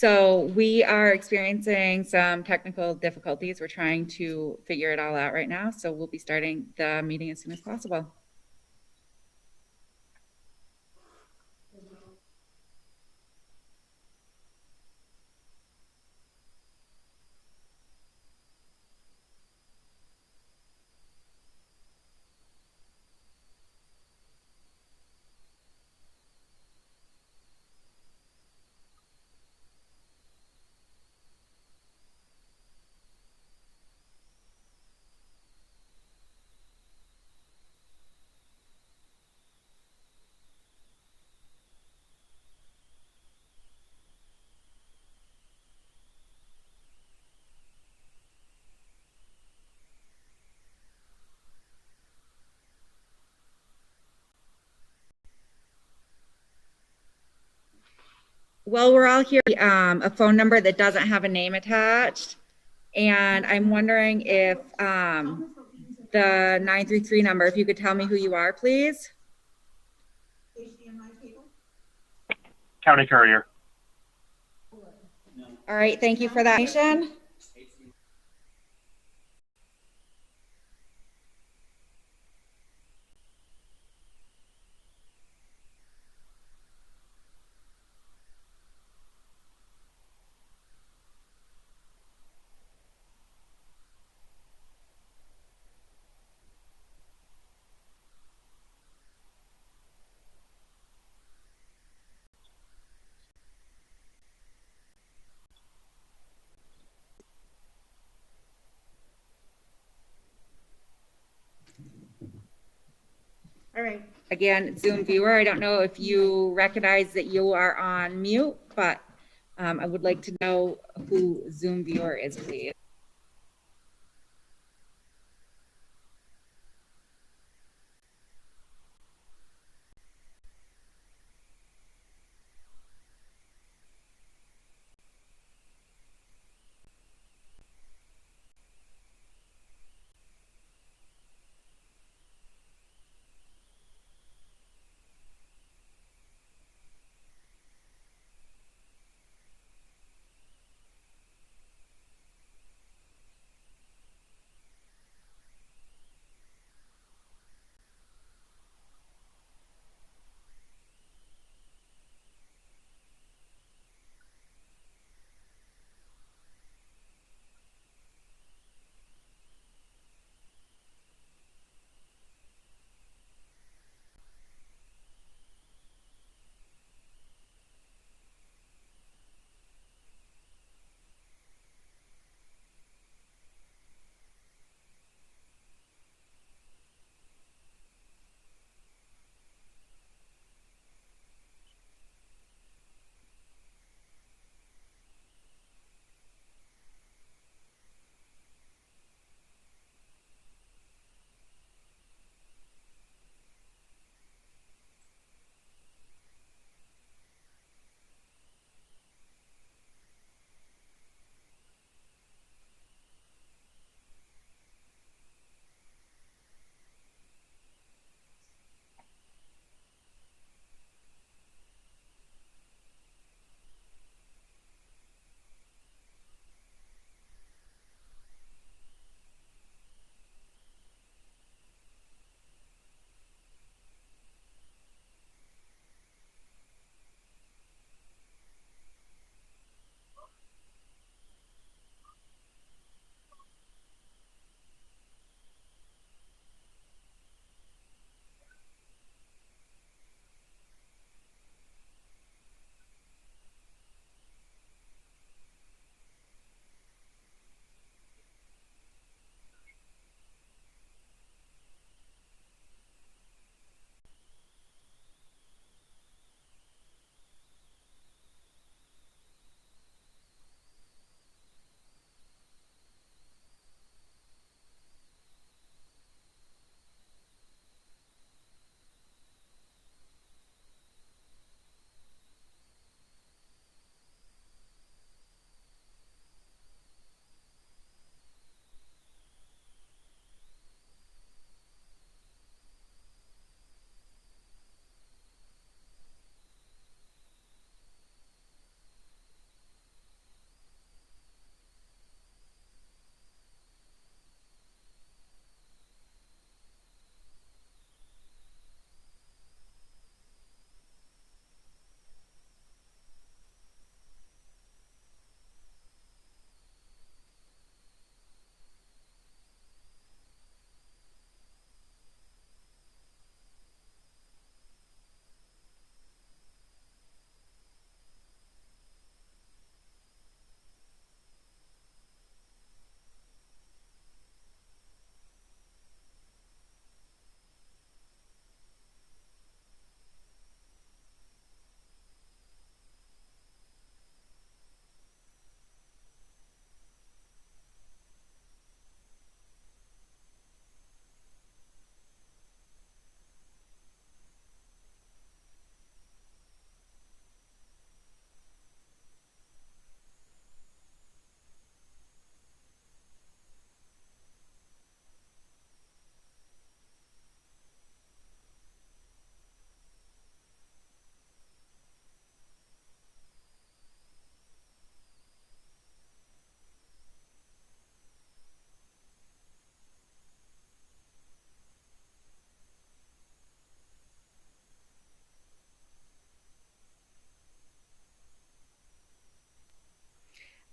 So we are experiencing some technical difficulties. We're trying to figure it all out right now. So we'll be starting the meeting as soon as possible. Well, we're all here, a phone number that doesn't have a name attached. And I'm wondering if the 933 number, if you could tell me who you are, please. County Courier. All right, thank you for that information. All right. Again, Zoom viewer, I don't know if you recognize that you are on mute, but I would like to know who Zoom viewer is, please.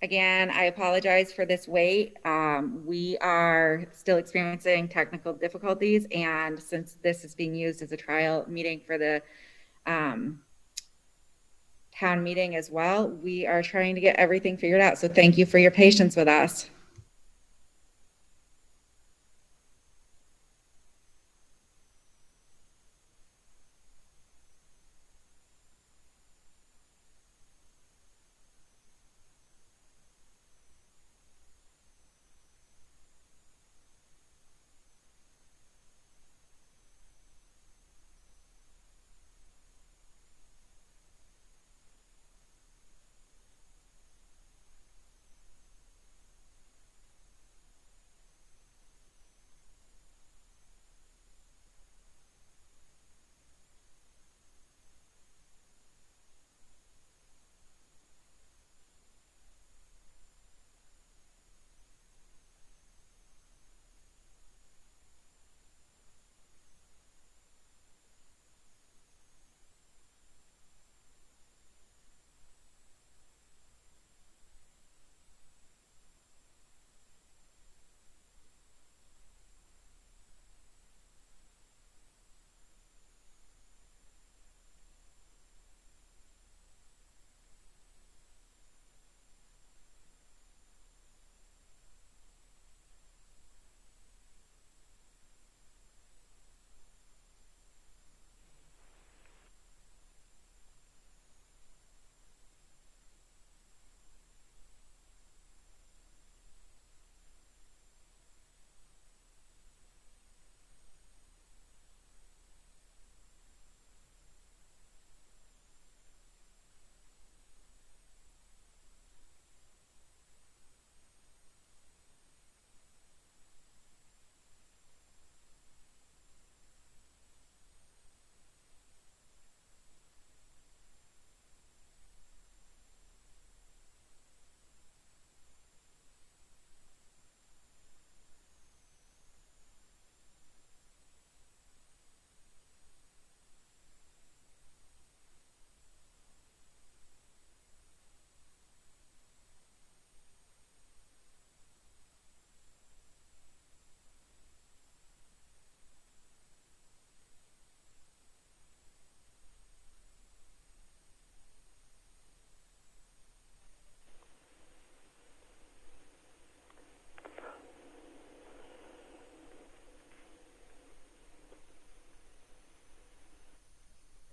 Again, I apologize for this wait. We are still experiencing technical difficulties, and since this is being used as a trial meeting for the town meeting as well, we are trying to get everything figured out. So thank you for your patience with us.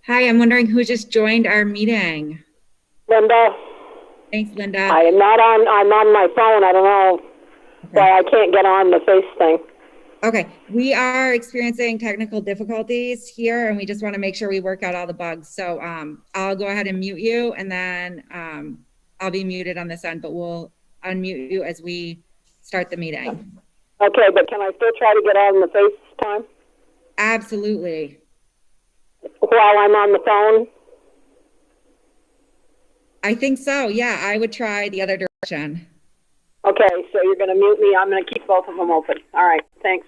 Hi, I'm wondering who just joined our meeting. Linda, Thanks, Linda. I am not on, I'm on my phone. I don't know why I can't get on the face thing. Okay, we are experiencing technical difficulties here, and we just want to make sure we work out all the bugs. So I'll go ahead and mute you, and then I'll be muted on this end, but we'll unmute you as we start the meeting. Okay, but can I still try to get on the FaceTime Absolutely. while I'm on the phone? I think so. Yeah, I would try the other direction. Okay, so you're going to mute me. I'm going to keep both of them open. All right, thanks.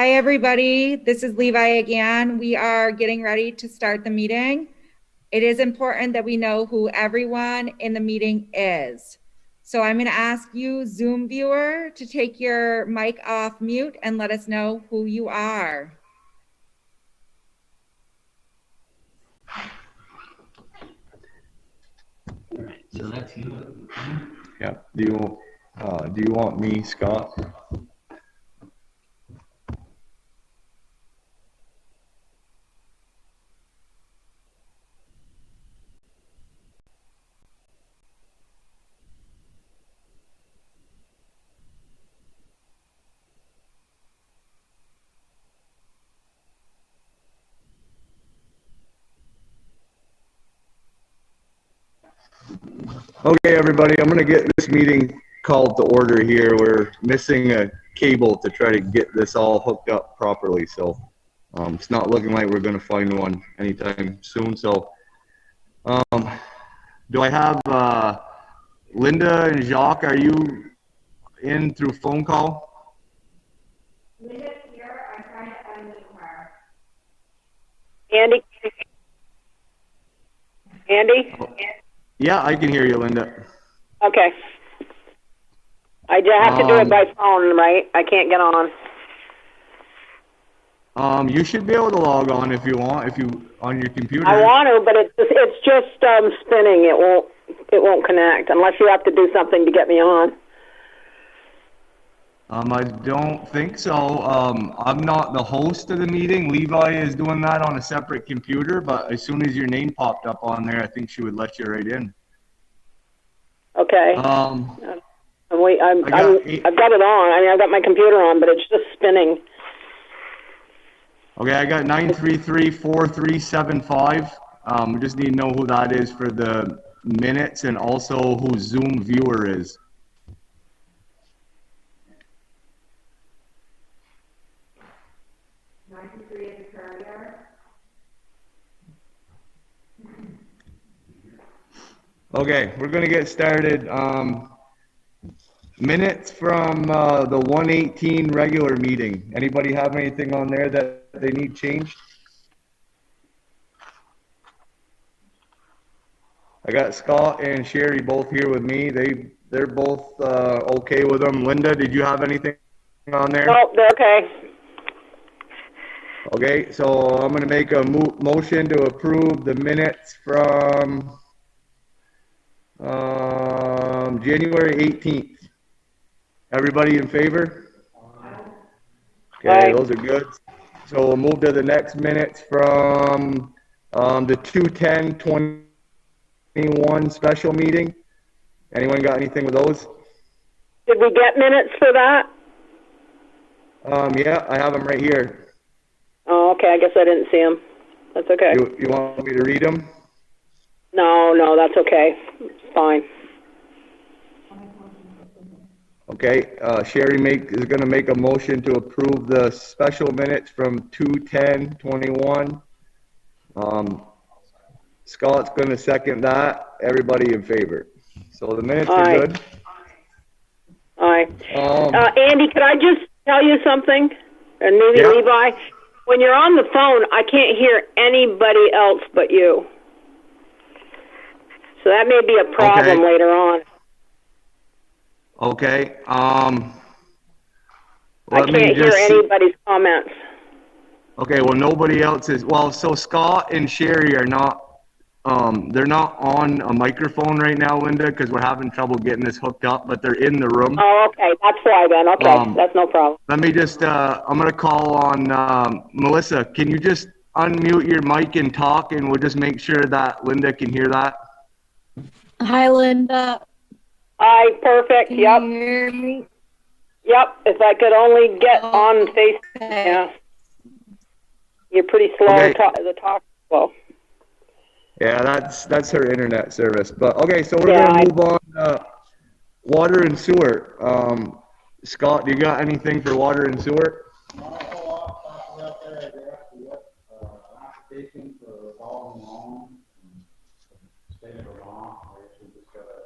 Hi, everybody. This is Levi again. We are getting ready to start the meeting. It is important that we know who everyone in the meeting is. So I'm going to ask you, Zoom viewer, to take your mic off mute and let us know who you are. So that's you. Yeah. Do you want me, Scott? Okay, everybody, I'm gonna get this meeting called to order here. We're missing a cable to try to get this all hooked up properly, so it's not looking like we're gonna find one anytime soon. So, do I have Linda and Jacques? Are you in through phone call? Linda's here. I'm trying to unmute her. Andy? Andy? Yeah, I can hear you, Linda. Okay. I have to do it by phone, right? I can't get on. You should be able to log on if you want, if you on your computer. I want to, but it's just spinning. It won't connect unless you have to do something to get me on. I don't think so. I'm not the host of the meeting. Levi is doing that on a separate computer, but as soon as your name popped up on there, I think she would let you right in. Okay. Wait, I've got it on. I mean, I've got my computer on, but it's just spinning. Okay, I got 933-4375. We just need to know who that is for the minutes and also who Zoom viewer is. Okay, we're gonna get started. Minutes from the 118 regular meeting. Anybody have anything on there that they need changed? I got Scott and Sherry both here with me. They're both okay with them. Linda, did you have anything on there? No, they're okay. Okay, so I'm gonna make a motion to approve the minutes from January 18th. Everybody in favor? Okay, Aye. those are good. So we'll move to the next minutes from the 2/10/21 special meeting. Anyone got anything with those? Did we get minutes for that? Yeah, I have them right here. Oh, okay. I guess I didn't see them. That's okay. You want me to read them? No, that's okay. It's fine. Okay, Sherry is gonna make a motion to approve the special minutes from 2/10/21. Scott's gonna second that. Everybody in favor. So the minutes are Aye. good. Aye. Andy, could I just tell you something? And maybe Yeah. Levi? When you're on the phone, I can't hear anybody else but you. So that may be a problem Okay. later on. Okay, I let me can't hear just see. anybody's comments. Okay, well, nobody else is, well, so Scott and Sherry are not, they're not on a microphone right now, Linda, because we're having trouble getting this hooked up, but they're in the room. Oh, okay. That's why then. Okay. That's no problem. Let me just, I'm gonna call on, Melissa, can you just unmute your mic and talk, and we'll just make sure that Linda can hear that? Hi, Linda. Aye, perfect. Can Yep. you hear me? Yep. If I could only get on face. Okay. Yeah. You're pretty slow. Okay. The talk slow. Yeah, that's her internet service, but, okay, so we're Yeah, gonna move on, water and sewer. Scott, do you got anything for water and sewer? Application for following along, state of Vermont, I actually just gotta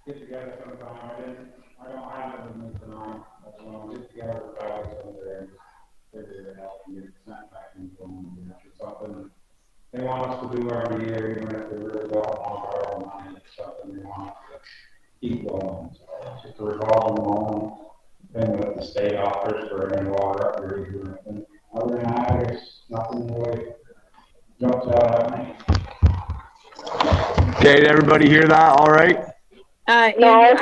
get together sometime. I don't have it with me tonight, but when I get together with guys over there, figure it out and get it sent back into them. It's something they want us to do every year, even if they really don't want our own money. It's something they want us to keep going. So it's just a revolving loan thing that the state offers for any water upgrades or anything. Other than that, there's nothing really jumps out at me. Okay, did everybody hear that all right? Andy, No.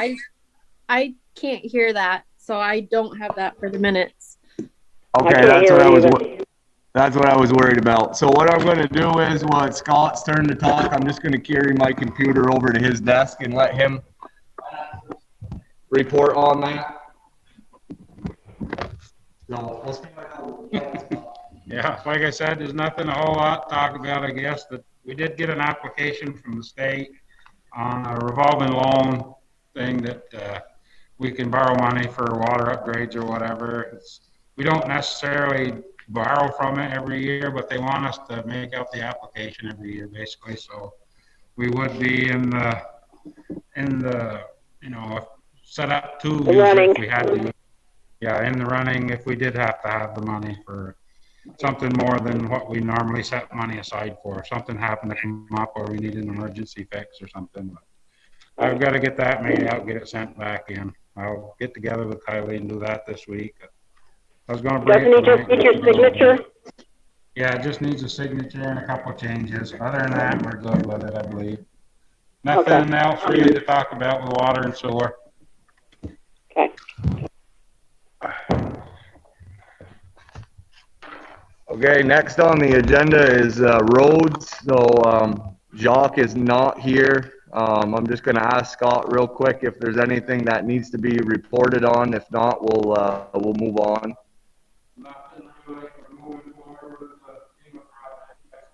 I can't hear that, so I don't have that for the minutes. Okay, can't that's hear what it I was, either. that's what I was worried about. So what I'm gonna do is, while it's Scott's turn to talk, I'm just gonna carry my computer over to his desk and let him report on that. So, we'll stay like that. Yeah, like I said, there's nothing a whole lot to talk about, I guess, that we did get an application from the state on a revolving loan thing that we can borrow money for water upgrades or whatever. We don't necessarily borrow from it every year, but they want us to make out the application every year, basically. So we would be in the set up to use it if we had to. Yeah, in the running if we did have to have the money for something more than what we normally set money aside for. If something happened to come up or we need an emergency fix or something. But I've got to get that made out, get it sent back in. I'll get together with Kylie and do that this week. I was going to bring Doesn't he just need your signature? Yeah, it just needs a signature and a couple of changes. Other than that, we're good with it, I believe. Nothing else really to talk about with water and sewer. Okay. Okay, next on the agenda is roads. So Jacques is not here. I'm just gonna ask Scott real quick if there's anything that needs to be reported on. If not, we'll move on. Nothing really, we're moving forward with the FEMA project that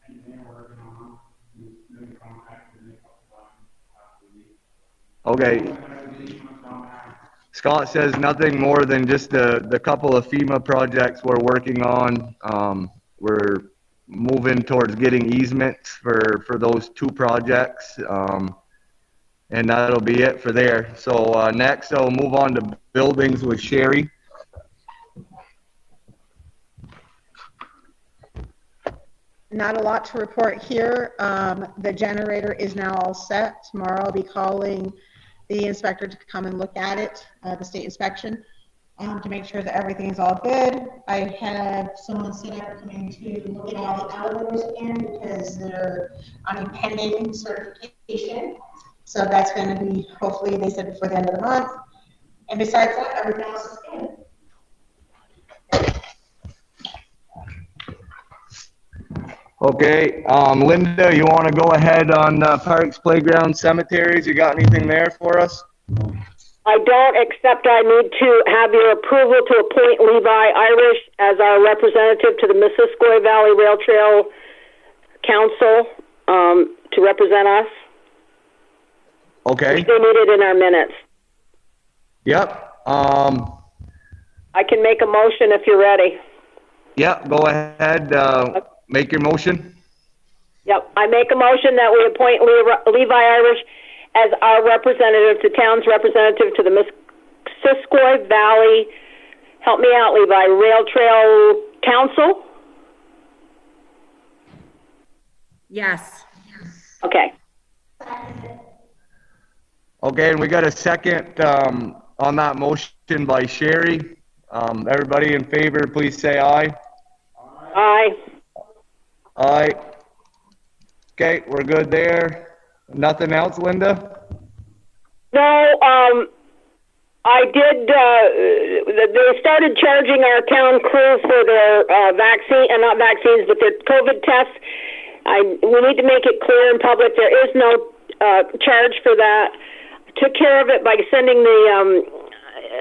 engineer working on. We've been contacted a couple times after Okay. Scott says nothing more than just the couple of FEMA projects we're working on. We're moving towards getting easements for those two projects. And that'll be it for there. So next I'll move on to buildings with Sherry. Not a lot to report here. The generator is now all set. Tomorrow I'll be calling the inspector to come and look at it, the state inspection, to make sure that everything is all good. I have someone set up coming to look at all the elevators again because they're on a pending certification. So that's going to be, hopefully, they said before the end of the month. And besides that, everything else is good. Okay, Linda, you want to go ahead on parks, playgrounds, cemeteries? You got anything there for us? I don't, except I need to have your approval to appoint Levi Irish as our representative to the Missisquoi Valley Rail Trail Council to represent us. Okay. They need it in our minutes. Yep. I can make a motion if you're ready. Yep, go ahead. Make your motion. Yep, I make a motion that we appoint Levi Irish as our representative, the town's representative to the Missisquoi Valley, help me out, Levi, Rail Trail Council? Yes. Okay. Okay, and we got a second on that motion by Sherry. Everybody in favor, please say aye. Aye. Aye. Okay, we're good there. Nothing else, Linda? No, I did, they started charging our town crew for their not vaccines, but their COVID tests. We need to make it clear in public there is no charge for that. Took care of it by sending the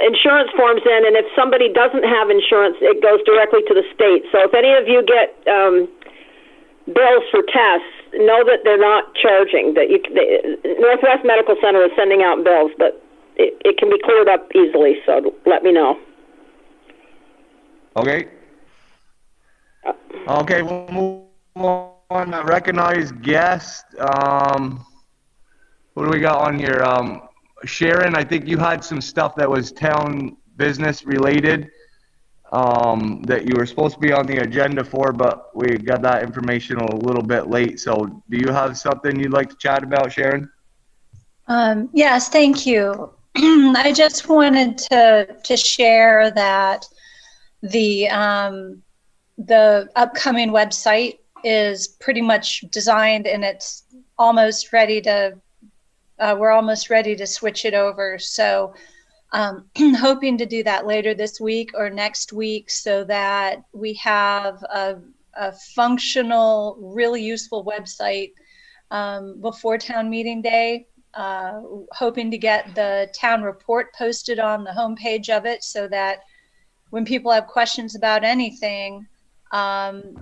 insurance forms in, and if somebody doesn't have insurance, it goes directly to the state. So if any of you get bills for tests, know that they're not charging. That Northwest Medical Center is sending out bills, but it can be cleared up easily, so let me know. Okay. Okay, we'll move on. Recognized guest. What do we got on here? Sharon, I think you had some stuff that was town business related. that you were supposed to be on the agenda for, but we got that information a little bit late. So do you have something you'd like to chat about, Sharon? Yes, thank you. I just wanted to share that the upcoming website is pretty much designed, and it's almost ready to. We're almost ready to switch it over. So, hoping to do that later this week or next week, so that we have a functional, really useful website before town meeting day. Hoping to get the town report posted on the homepage of it, so that when people have questions about anything,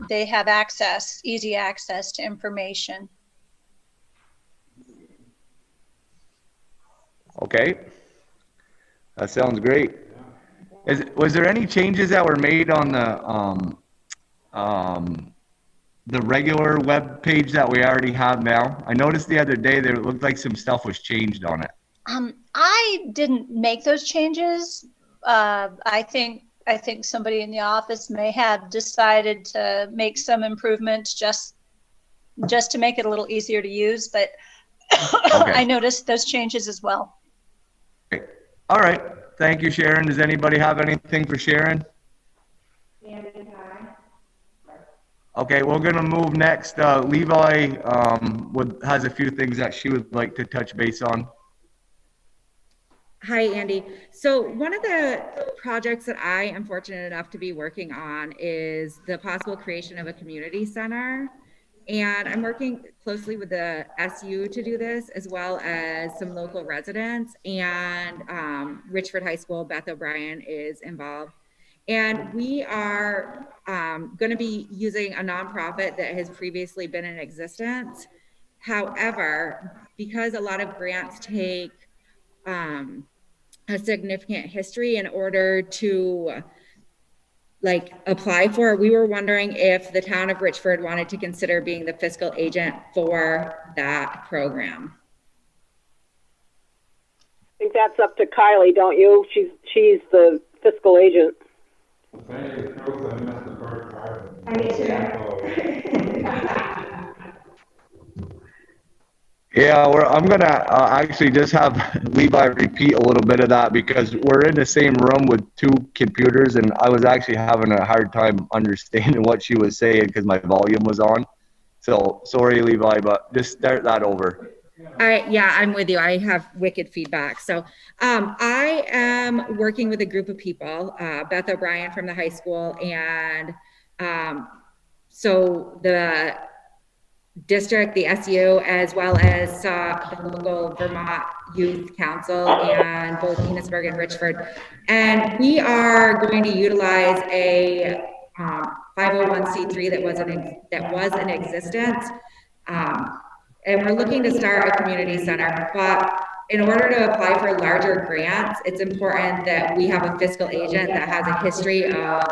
they have easy access to information. Okay, that sounds great. Was there any changes that were made on the regular web page that we already have now? I noticed the other day there looked like some stuff was changed on it. I didn't make those changes. I think somebody in the office may have decided to make some improvements just to make it a little easier to use, but Okay. I noticed those changes as well. Okay. All right. Thank you, Sharon. Does anybody have anything for Sharon? Okay, we're gonna move next. Levi has a few things that she would like to touch base on. Hi, Andy. So one of the projects that I am fortunate enough to be working on is the possible creation of a community center. And I'm working closely with the SU to do this, as well as some local residents, and Richford High School, Beth O'Brien is involved. And we are going to be using a nonprofit that has previously been in existence. However, because a lot of grants take a significant history in order to apply for it, we were wondering if the town of Richford wanted to consider being the fiscal agent for that program. I think that's up to Kylie, don't you? She's the fiscal agent. Yeah, I'm gonna actually just have Levi repeat a little bit of that, because we're in the same room with two computers, and I was actually having a hard time understanding what she was saying because my volume was on. So sorry, Levi, but just start that over. Yeah, I'm with you. I have wicked feedback. So I am working with a group of people, Beth O'Brien from the high school, and so the district, the SU, as well as the local Vermont Youth Council, and both Enosburg and Richford. And we are going to utilize a 501c3 that was in existence. And we're looking to start a community center, but in order to apply for larger grants, it's important that we have a fiscal agent that has a history of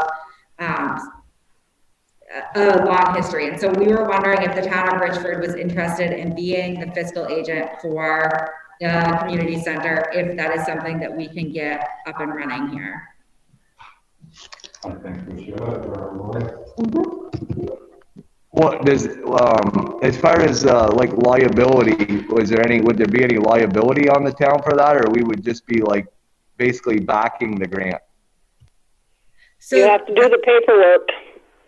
a long history. And so we were wondering if the town of Richford was interested in being the fiscal agent for the community center, if that is something that we can get up and running here. I think we should. What does as far as liability, would there be any liability on the town for that, or we would just be basically backing the grant? So You have to do the paperwork,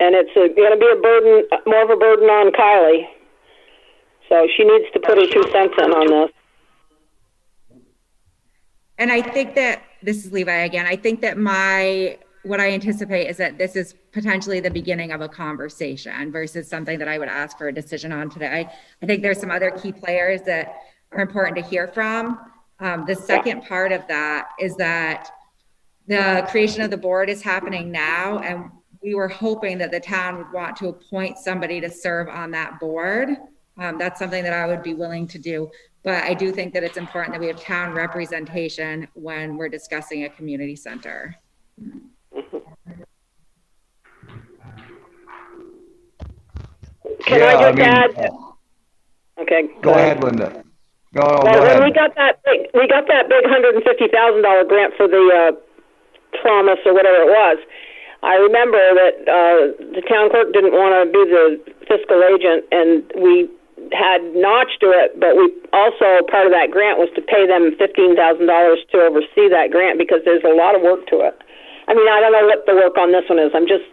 and it's going to be a burden, more of a burden on Kylie. So she needs to put her 2 cents in on this. And I think that, this is Levi again, I think that what I anticipate is that this is potentially the beginning of a conversation versus something that I would ask for a decision on today. I think there's some other key players that are important to hear from. The second part of that is that the creation of the board is happening now, and we were hoping that the town would want to appoint somebody to serve on that board. That's something that I would be willing to do. But I do think that it's important that we have town representation when we're discussing a community center. Can I just add? Okay. Go ahead, Linda. Go Well, ahead. when we got that big $150,000 grant for the promise or whatever it was, I remember that the town clerk didn't want to be the fiscal agent, and we had Notch do it, but we also, part of that grant was to pay them $15,000 to oversee that grant because there's a lot of work to it. I mean, I don't know what the work on this one is. I'm just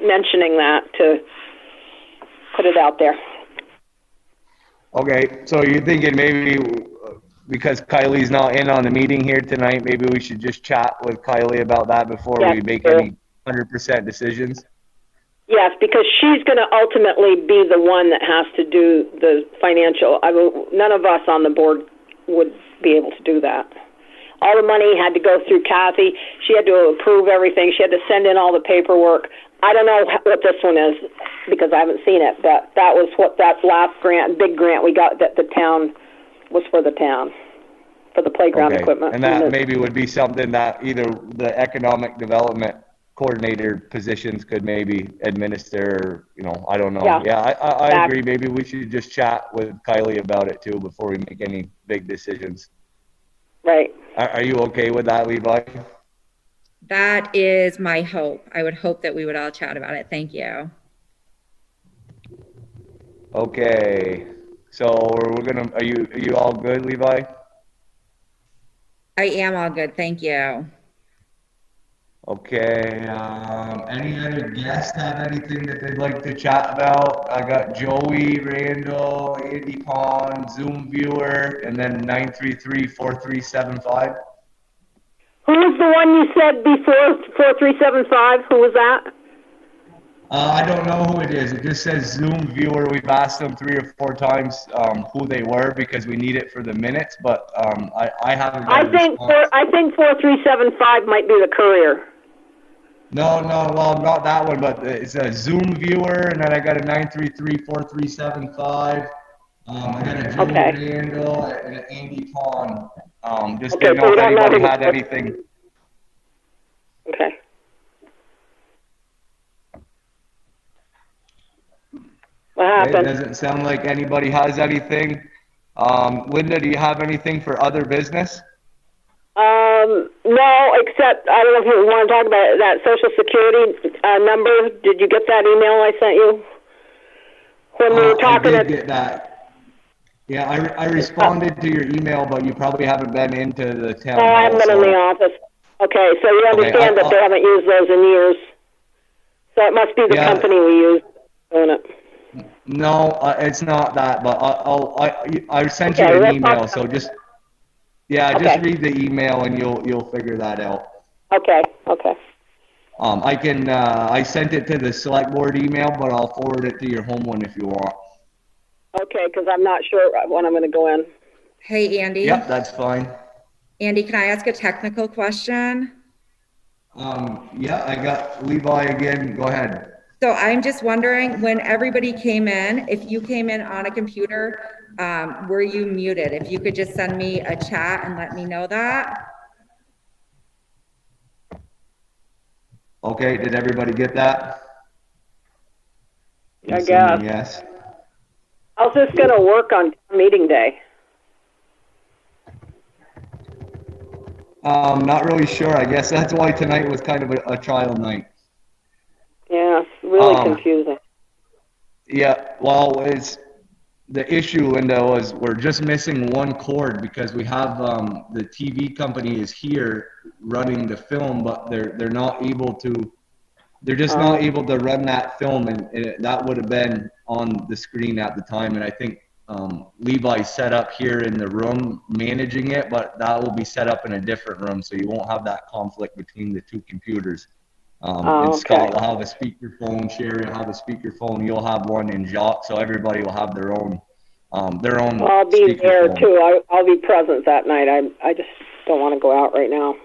mentioning that to put it out there. Okay, so you're thinking maybe because Kylie's not in on the meeting here tonight, maybe we should just chat with Kylie about that before Yes, we make sure. any 100% decisions? Yes, because she's going to ultimately be the one that has to do the financial. None of us on the board would be able to do that. All the money had to go through Kathy. She had to approve everything. She had to send in all the paperwork. I don't know what this one is because I haven't seen it, but that was what that last grant, big grant we got that the town was for the town, for the playground equipment. And that maybe would be something that either the economic development coordinator positions could maybe administer, you know, I don't know. Yeah. I agree. Maybe we should just chat with Kylie about it too before we make any big decisions. Right. Are you okay with that, Levi? That is my hope. I would hope that we would all chat about it. Thank you. Okay. So we're gonna, are you all good, Levi? I am all good. Thank you. Okay, any other guests have anything that they'd like to chat about? I got Joey, Randall, Andy Pond, Zoom viewer, and then 933-4375. Who was the one you said before 4375? Who was that? I don't know who it is. It just says Zoom viewer. We've asked them 3 or 4 times who they were because we need it for the minutes, but I haven't got a response. I think 4375 might be the courier. No, well, not that one, but it's a Zoom viewer, and then I got a 933-4375. I got a Joe Randall and an Andy Pond. Just didn't know if anybody had anything. Okay. What happened? It doesn't sound like anybody has anything. Linda, do you have anything for other business? No, except I don't know if you want to talk about that Social Security number. Did you get that email I sent you? When we were talking I did get that. Yeah, I responded to your email, but you probably haven't been into the town hall. I haven't been in the office. Okay, so you understand that they haven't used those in years. So it must be the company we use doing it. No, it's not that, but I sent you an email, so just read the email and you'll figure that out. Okay. I sent it to the select board email, but I'll forward it to your home one if you want. Okay, because I'm not sure when I'm going to go in. Hey, Andy. Yep, that's fine. Andy, can I ask a technical question? I got Levi again. Go ahead. So I'm just wondering, when everybody came in, if you came in on a computer, were you muted? If you could just send me a chat and let me know that. Okay, did everybody get that? I guess. Yes. How's this going to work on meeting day? Not really sure. I guess that's why tonight was kind of a trial night. Yeah, it's really confusing. Yeah, well, it's the issue, Linda, was we're just missing one cord because we have the TV company is here running the film, but they're not able to. They're just not able to run that film, and that would have been on the screen at the time. And I think Levi set up here in the room managing it, but that will be set up in a different room, so you won't have that conflict between the 2 computers. And Scott will have a speakerphone, Sherry will have a speakerphone, you'll have one, and Jacques, so everybody will have their own. I'll be there too. I'll be present that night. I just don't want to go out right now.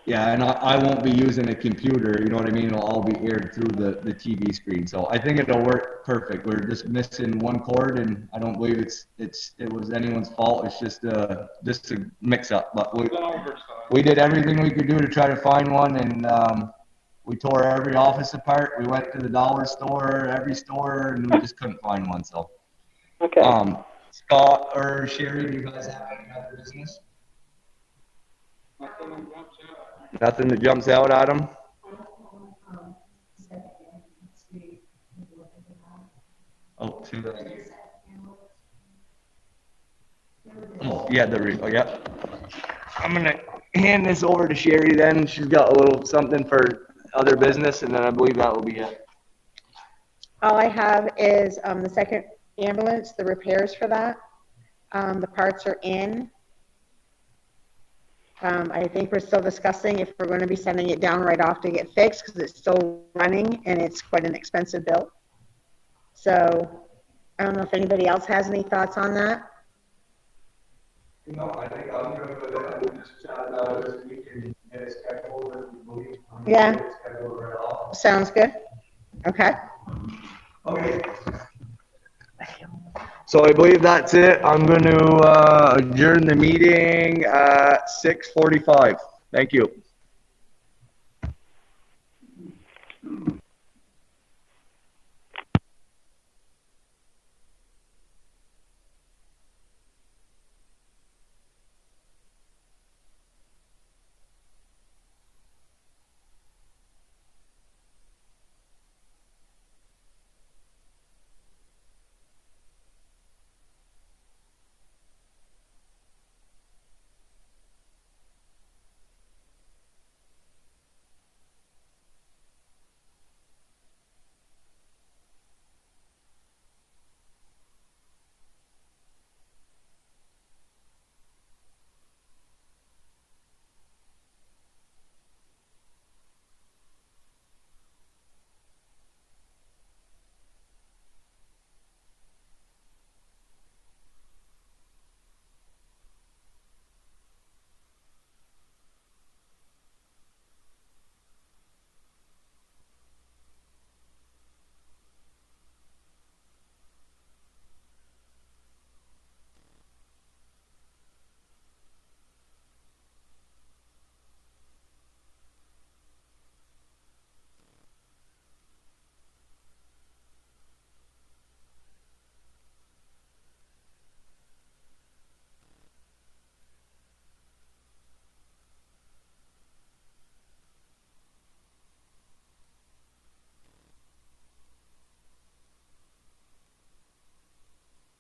Yeah, and I won't be using a computer, you know what I mean? It'll all be aired through the TV screen. So I think it'll work perfect. We're just missing one cord, and I don't believe it was anyone's fault. It's just a mix up. But we did everything we could do to try to find one, and we tore every office apart. We went to the dollar store, every store, and we just couldn't find one. So, Scott or Sherry, do you guys have any other business? Nothing that jumps out at them? Oh, two. Oh, yeah, oh, yeah. I'm gonna hand this over to Sherry then. She's got a little something for other business, and then I believe that will be it. All I have is the second ambulance, the repairs for that. The parts are in. I think we're still discussing if we're going to be sending it down right off to get fixed because it's still running and it's quite an expensive bill. So I don't know if anybody else has any thoughts on that. No, I think I'm gonna put it, I would just chat about it this week and get it scheduled if we believe. Yeah. Get it scheduled right off. Sounds good. Okay. Okay. So I believe that's it. I'm going to adjourn the meeting at 6:45. Thank you.